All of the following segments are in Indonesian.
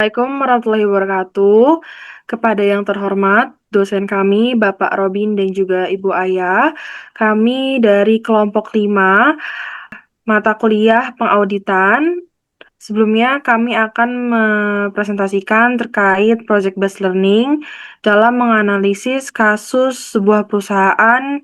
Assalamualaikum warahmatullahi wabarakatuh. Kepada yang terhormat, dosen kami, Bapak Robin dan juga Ibu Aya, kami dari kelompok 5 mata kuliah pengauditan. Sebelumnya kami akan mempresentasikan terkait project based learning dalam menganalisis kasus sebuah perusahaan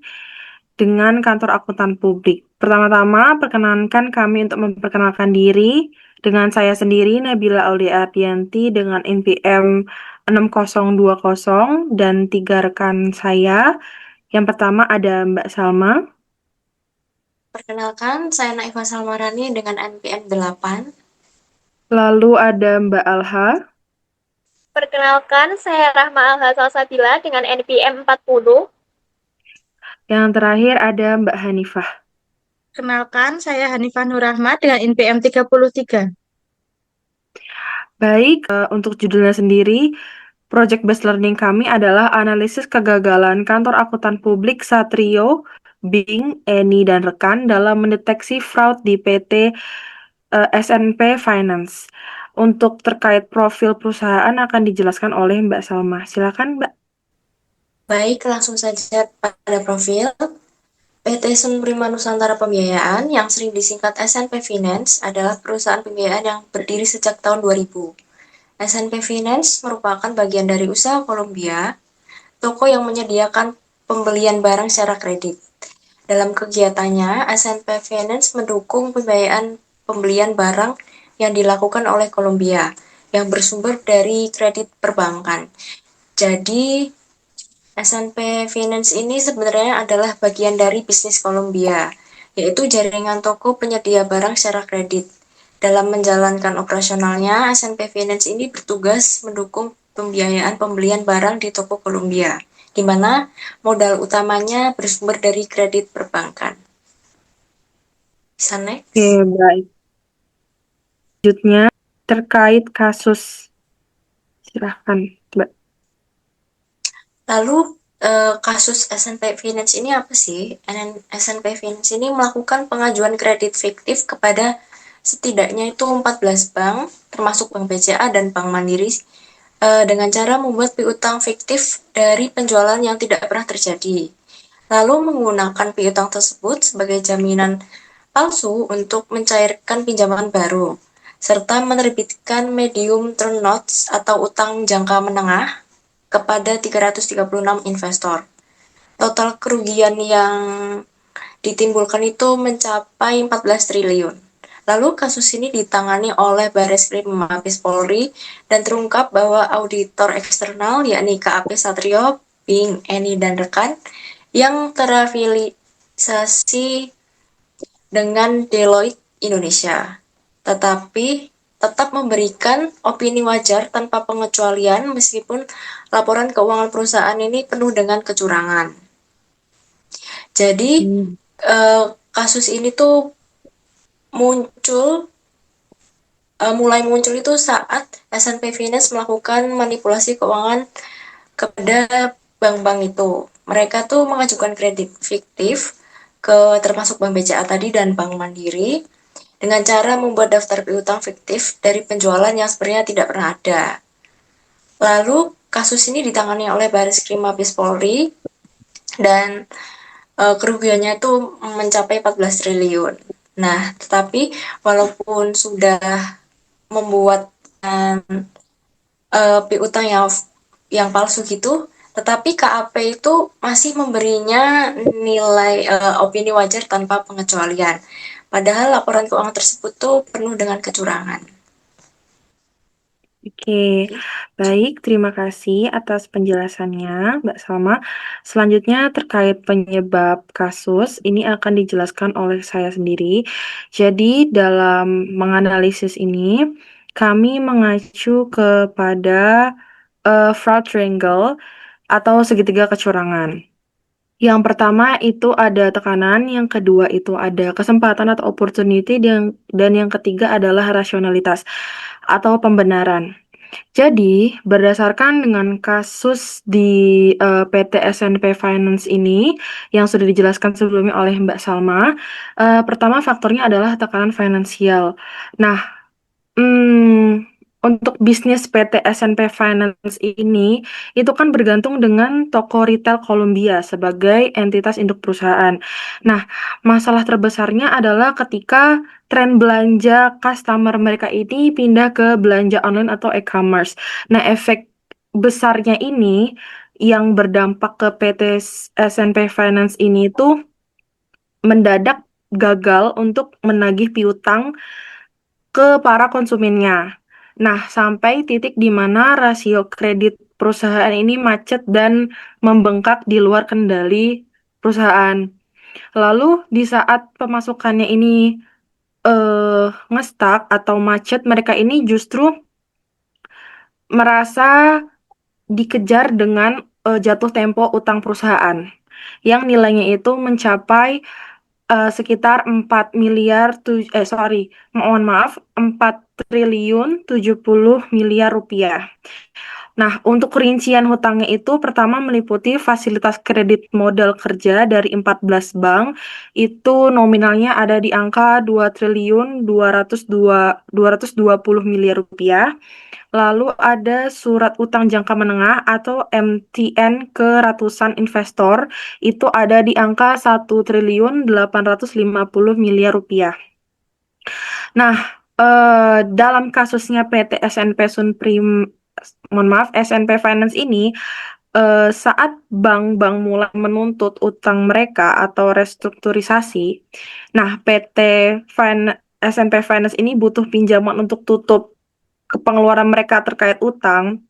dengan kantor akuntan publik. Pertama-tama, perkenankan kami untuk memperkenalkan diri dengan saya sendiri, Nabila Aulia Ardianti, dengan NPM 6020 dan 3 rekan saya. Yang pertama ada Mbak Salma, Perkenalkan, saya Naifah Salmarani dengan NPM 8. lalu ada Mbak Alha, Perkenalkan, saya Rahma Alha Salsabila dengan NPM 40. yang terakhir ada Mbak Hanifah. Kenalkan, saya Hanifah Nur Rahmat dengan NPM 33. Baik, untuk judulnya sendiri, Project Based Learning kami adalah analisis kegagalan kantor akuntan publik Satrio, Bing, Eni, dan rekan dalam mendeteksi fraud di PT SNP Finance. Untuk terkait profil perusahaan akan dijelaskan oleh Mbak Salma. Silakan, Mbak. Baik, langsung saja pada profil. PT Sunprima Nusantara Pembiayaan yang sering disingkat SNP Finance adalah perusahaan pembiayaan yang berdiri sejak tahun 2000. SNP Finance merupakan bagian dari usaha Columbia, toko yang menyediakan pembelian barang secara kredit. Dalam kegiatannya, SNP Finance mendukung pembiayaan pembelian barang yang dilakukan oleh Columbia yang bersumber dari kredit perbankan. Jadi, SNP Finance ini sebenarnya adalah bagian dari bisnis Columbia, yaitu jaringan toko penyedia barang secara kredit. Dalam menjalankan operasionalnya, SNP Finance ini bertugas mendukung pembiayaan pembelian barang di toko Columbia, di mana modal utamanya bersumber dari kredit perbankan. Bisa next. Oke, baik. Selanjutnya, terkait kasus. Silahkan, Mbak. Lalu kasus SNP Finance ini apa sih? SNP Finance ini melakukan pengajuan kredit fiktif kepada setidaknya itu 14 bank, termasuk Bank BCA dan Bank Mandiri, dengan cara membuat piutang fiktif dari penjualan yang tidak pernah terjadi. Lalu menggunakan piutang tersebut sebagai jaminan palsu untuk mencairkan pinjaman baru, serta menerbitkan medium term notes atau utang jangka menengah kepada 336 investor. Total kerugian yang ditimbulkan itu mencapai 14 triliun. Lalu kasus ini ditangani oleh Bareskrim Mabes Polri dan terungkap bahwa auditor eksternal yakni KAP Satrio, Bing, Eni, dan rekan yang terafiliasi dengan Deloitte Indonesia, tetapi tetap memberikan opini wajar tanpa pengecualian meskipun laporan keuangan perusahaan ini penuh dengan kecurangan. Jadi kasus ini tuh mulai muncul itu saat SNP Finance melakukan manipulasi keuangan kepada bank-bank itu. Mereka tuh mengajukan kredit fiktif ke termasuk Bank BCA tadi dan Bank Mandiri dengan cara membuat daftar piutang fiktif dari penjualan yang sebenarnya tidak pernah ada. Lalu kasus ini ditangani oleh Bareskrim Mabes Polri dan kerugiannya itu mencapai 14 triliun. Nah, tetapi walaupun sudah membuat piutang yang palsu gitu, tetapi KAP itu masih memberinya nilai opini wajar tanpa pengecualian. Padahal laporan keuangan tersebut tuh penuh dengan kecurangan. Oke, baik. Terima kasih atas penjelasannya, Mbak Salma. Selanjutnya terkait penyebab kasus, ini akan dijelaskan oleh saya sendiri. Jadi dalam menganalisis ini, kami mengacu kepada fraud triangle atau segitiga kecurangan. Yang pertama itu ada tekanan, yang kedua itu ada kesempatan atau opportunity, dan yang ketiga adalah rasionalitas atau pembenaran. Jadi, berdasarkan dengan kasus di PT SNP Finance ini yang sudah dijelaskan sebelumnya oleh Mbak Salma, pertama faktornya adalah tekanan finansial. Nah, untuk bisnis PT SNP Finance ini itu kan bergantung dengan toko retail Columbia sebagai entitas induk perusahaan. Nah, masalah terbesarnya adalah ketika tren belanja customer mereka ini pindah ke belanja online atau e-commerce. Nah, efek besarnya ini yang berdampak ke PT SNP Finance ini tuh mendadak gagal untuk menagih piutang ke para konsumennya. Nah, sampai titik di mana rasio kredit perusahaan ini macet dan membengkak di luar kendali perusahaan. Lalu di saat pemasukannya ini ngestak atau macet, mereka ini justru merasa dikejar dengan jatuh tempo utang perusahaan yang nilainya itu mencapai sekitar 4 miliar mohon maaf 4 triliun 70 miliar rupiah. Nah, untuk rincian hutangnya itu pertama meliputi fasilitas kredit modal kerja dari 14 bank, itu nominalnya ada di angka 2 triliun 220 miliar rupiah. Lalu ada surat utang jangka menengah atau MTN ke ratusan investor, itu ada di angka 1 triliun 850 miliar rupiah. Nah, dalam kasusnya PT SNP Finance ini, saat bank-bank mulai menuntut utang mereka atau restrukturisasi, nah SNP Finance ini butuh pinjaman untuk tutup pengeluaran mereka terkait utang,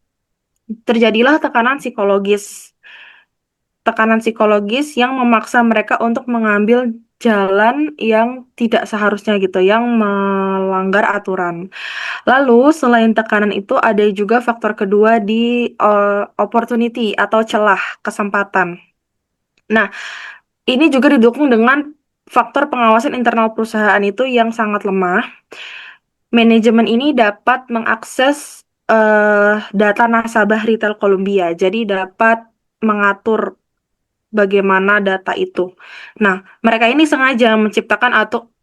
terjadilah tekanan psikologis yang memaksa mereka untuk mengambil jalan yang tidak seharusnya gitu, yang melanggar aturan. Lalu selain tekanan itu ada juga faktor kedua di opportunity atau celah kesempatan. Nah, ini juga didukung dengan faktor pengawasan internal perusahaan itu yang sangat lemah. Manajemen ini dapat mengakses data nasabah retail Columbia, jadi dapat mengatur bagaimana data itu. Nah, mereka ini sengaja menciptakan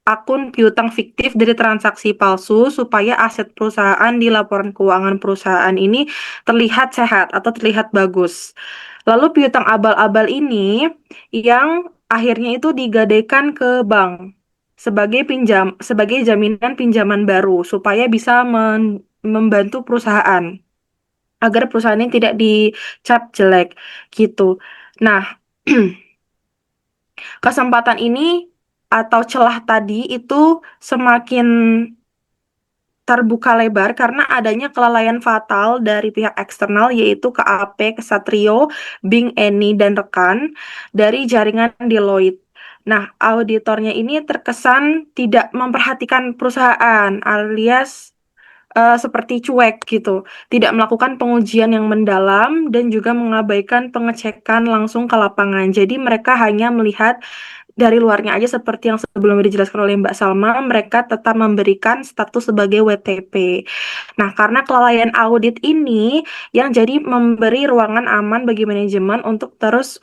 akun piutang fiktif dari transaksi palsu supaya aset perusahaan di laporan keuangan perusahaan ini terlihat sehat atau terlihat bagus. Lalu piutang abal-abal ini yang akhirnya itu digadaikan ke bank sebagai jaminan pinjaman baru supaya bisa membantu perusahaan agar perusahaan ini tidak dicap jelek gitu. Nah, kesempatan ini atau celah tadi itu semakin terbuka lebar karena adanya kelalaian fatal dari pihak eksternal yaitu KAP, Kesatrio, Bing, Eni, dan rekan dari jaringan Deloitte. Nah, auditornya ini terkesan tidak memperhatikan perusahaan alias seperti cuek gitu, tidak melakukan pengujian yang mendalam dan juga mengabaikan pengecekan langsung ke lapangan. Jadi mereka hanya melihat dari luarnya aja seperti yang sebelumnya dijelaskan oleh Mbak Salma, mereka tetap memberikan status sebagai WTP. Nah, karena kelalaian audit ini yang jadi memberi ruangan aman bagi manajemen untuk terus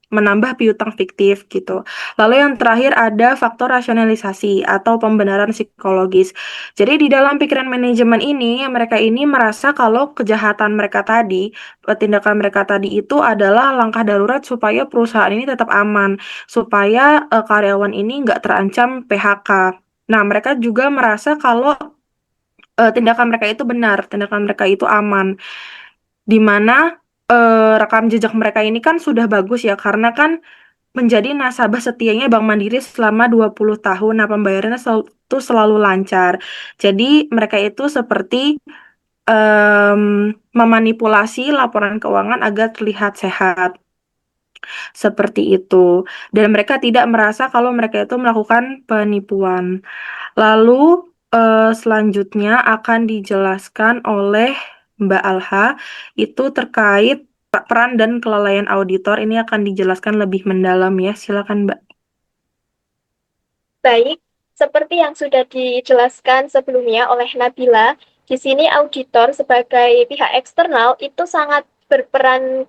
menambah piutang fiktif gitu. Lalu yang terakhir ada faktor rasionalisasi atau pembenaran psikologis. Jadi di dalam pikiran manajemen ini, mereka ini merasa kalau tindakan mereka tadi itu adalah langkah darurat supaya perusahaan ini tetap aman, supaya karyawan ini nggak terancam PHK. Nah, mereka juga merasa kalau tindakan mereka itu benar, tindakan mereka itu aman, di mana rekam jejak mereka ini kan sudah bagus ya, karena kan menjadi nasabah setianya Bank Mandiri selama 20 tahun. Nah, pembayarannya selalu lancar. Jadi, mereka itu seperti memanipulasi laporan keuangan agar terlihat sehat. Seperti itu. Dan mereka tidak merasa kalau mereka itu melakukan penipuan. Lalu, selanjutnya akan dijelaskan oleh Mbak Alha, itu terkait peran dan kelalaian auditor. Ini akan dijelaskan lebih mendalam ya. Silakan, Mbak. Baik, seperti yang sudah dijelaskan sebelumnya oleh Nabila, di sini auditor sebagai pihak eksternal itu sangat berperan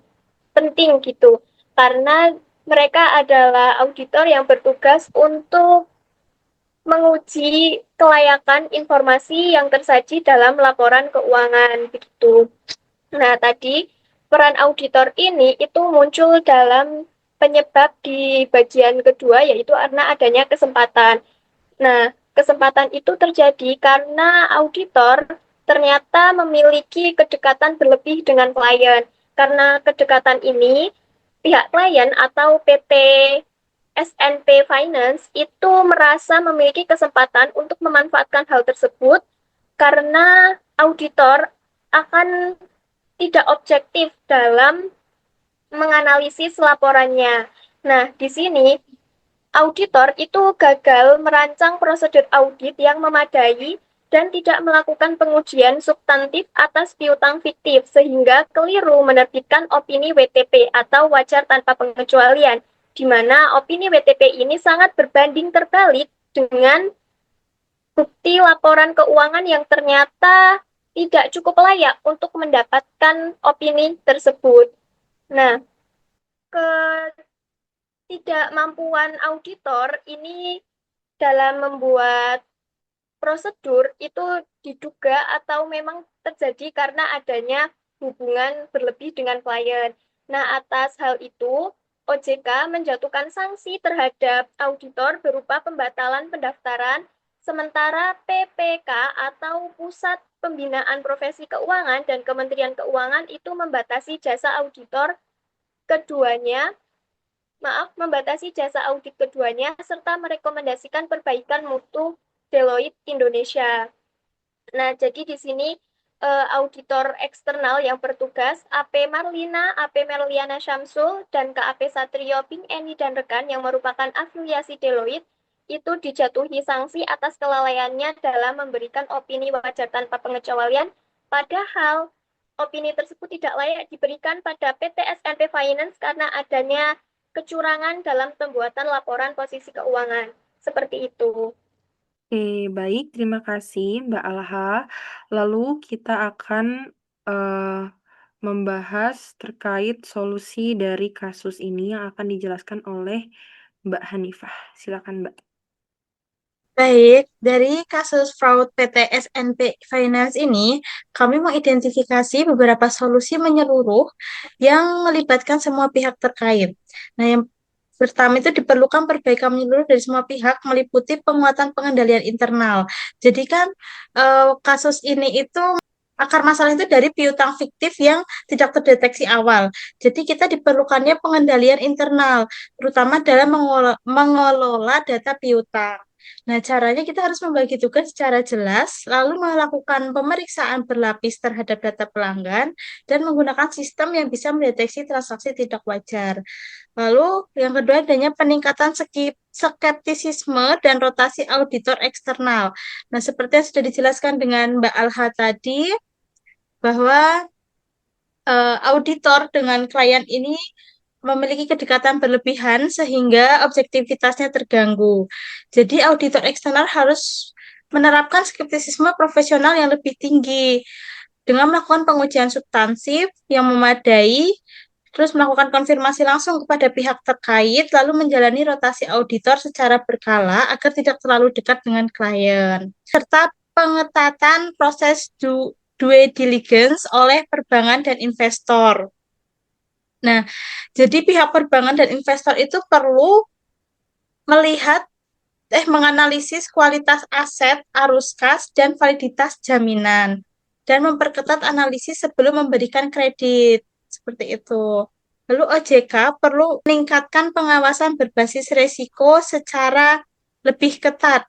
penting gitu, karena mereka adalah auditor yang bertugas untuk menguji kelayakan informasi yang tersaji dalam laporan keuangan begitu. Nah, tadi peran auditor ini itu muncul dalam penyebab di bagian kedua yaitu karena adanya kesempatan. Nah, kesempatan itu terjadi karena auditor ternyata memiliki kedekatan berlebih dengan klien. Karena kedekatan ini, pihak klien atau PT SNP Finance itu merasa memiliki kesempatan untuk memanfaatkan hal tersebut karena auditor akan tidak objektif dalam menganalisis laporannya. Nah, di sini auditor itu gagal merancang prosedur audit yang memadai dan tidak melakukan pengujian substantif atas piutang fiktif sehingga keliru menerbitkan opini WTP atau wajar tanpa pengecualian, di mana opini WTP ini sangat berbanding terbalik dengan bukti laporan keuangan yang ternyata tidak cukup layak untuk mendapatkan opini tersebut. Nah, ketidakmampuan auditor ini dalam membuat prosedur itu diduga atau memang terjadi karena adanya hubungan berlebih dengan klien. Nah, atas hal itu, OJK menjatuhkan sanksi terhadap auditor berupa pembatalan pendaftaran, sementara PPK atau Pusat Pembinaan Profesi Keuangan dan Kementerian Keuangan itu membatasi jasa auditor keduanya membatasi jasa audit keduanya serta merekomendasikan perbaikan mutu Deloitte Indonesia. Nah, jadi di sini auditor eksternal yang bertugas AP Marlina, AP Merliana Syamsul, dan KAP Satrio Ping Eni dan rekan yang merupakan afiliasi Deloitte itu dijatuhi sanksi atas kelalaiannya dalam memberikan opini wajar tanpa pengecualian, padahal opini tersebut tidak layak diberikan pada PT SNP Finance karena adanya kecurangan dalam pembuatan laporan posisi keuangan. Seperti itu. Oke, baik. Terima kasih, Mbak Alha. Lalu kita akan membahas terkait solusi dari kasus ini yang akan dijelaskan oleh Mbak Hanifah. Silakan, Mbak. Baik, dari kasus fraud PT SNP Finance ini, kami mengidentifikasi beberapa solusi menyeluruh yang melibatkan semua pihak terkait. Nah, yang pertama itu diperlukan perbaikan menyeluruh dari semua pihak, meliputi penguatan pengendalian internal. Jadi kan kasus ini itu akar masalah itu dari piutang fiktif yang tidak terdeteksi awal. Jadi kita diperlukannya pengendalian internal, terutama dalam mengelola data piutang. Nah, caranya kita harus membagi tugas secara jelas, lalu melakukan pemeriksaan berlapis terhadap data pelanggan, dan menggunakan sistem yang bisa mendeteksi transaksi tidak wajar. Lalu, yang kedua adanya peningkatan skeptisisme dan rotasi auditor eksternal. Nah, seperti yang sudah dijelaskan dengan Mbak Alha tadi, bahwa auditor dengan klien ini memiliki kedekatan berlebihan sehingga objektivitasnya terganggu. Jadi auditor eksternal harus menerapkan skeptisisme profesional yang lebih tinggi dengan melakukan pengujian substansif yang memadai, terus melakukan konfirmasi langsung kepada pihak terkait, lalu menjalani rotasi auditor secara berkala agar tidak terlalu dekat dengan klien. Serta pengetatan proses due diligence oleh perbankan dan investor. Nah, jadi pihak perbankan dan investor itu perlu melihat menganalisis kualitas aset, arus kas, dan validitas jaminan, dan memperketat analisis sebelum memberikan kredit. Seperti itu. Lalu OJK perlu meningkatkan pengawasan berbasis risiko secara lebih ketat.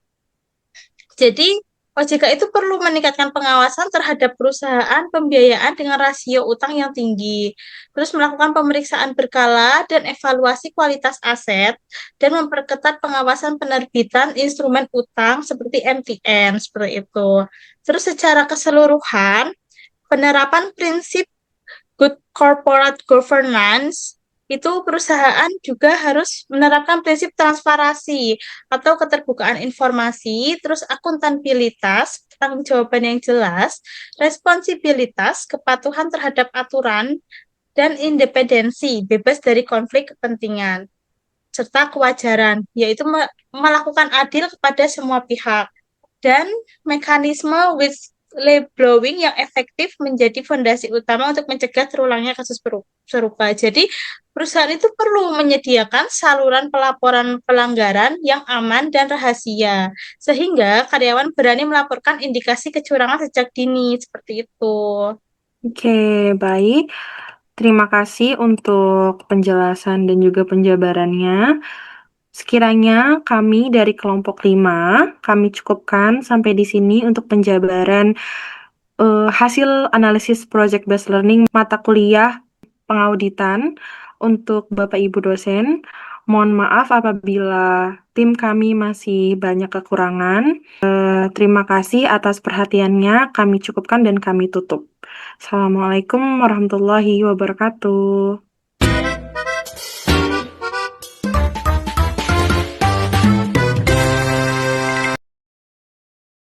Jadi, OJK itu perlu meningkatkan pengawasan terhadap perusahaan pembiayaan dengan rasio utang yang tinggi, terus melakukan pemeriksaan berkala dan evaluasi kualitas aset, dan memperketat pengawasan penerbitan instrumen utang seperti MTN, seperti itu. Terus secara keseluruhan, penerapan prinsip good corporate governance itu perusahaan juga harus menerapkan prinsip transparansi atau keterbukaan informasi, terus akuntabilitas, pertanggungjawaban yang jelas, responsibilitas, kepatuhan terhadap aturan, dan independensi, bebas dari konflik kepentingan. serta kewajaran, yaitu melakukan adil kepada semua pihak. Dan mekanisme whistleblowing yang efektif menjadi fondasi utama untuk mencegah terulangnya kasus serupa. Jadi, perusahaan itu perlu menyediakan saluran pelaporan pelanggaran yang aman dan rahasia, sehingga karyawan berani melaporkan indikasi kecurangan sejak dini, seperti itu. Oke, baik. Terima kasih untuk penjelasan dan juga penjabarannya. Sekiranya kami dari kelompok 5, kami cukupkan sampai di sini untuk penjabaran hasil analisis project based learning mata kuliah pengauditan untuk Bapak Ibu dosen. Mohon maaf apabila tim kami masih banyak kekurangan. Terima kasih atas perhatiannya. Kami cukupkan dan kami tutup. Assalamualaikum warahmatullahi wabarakatuh.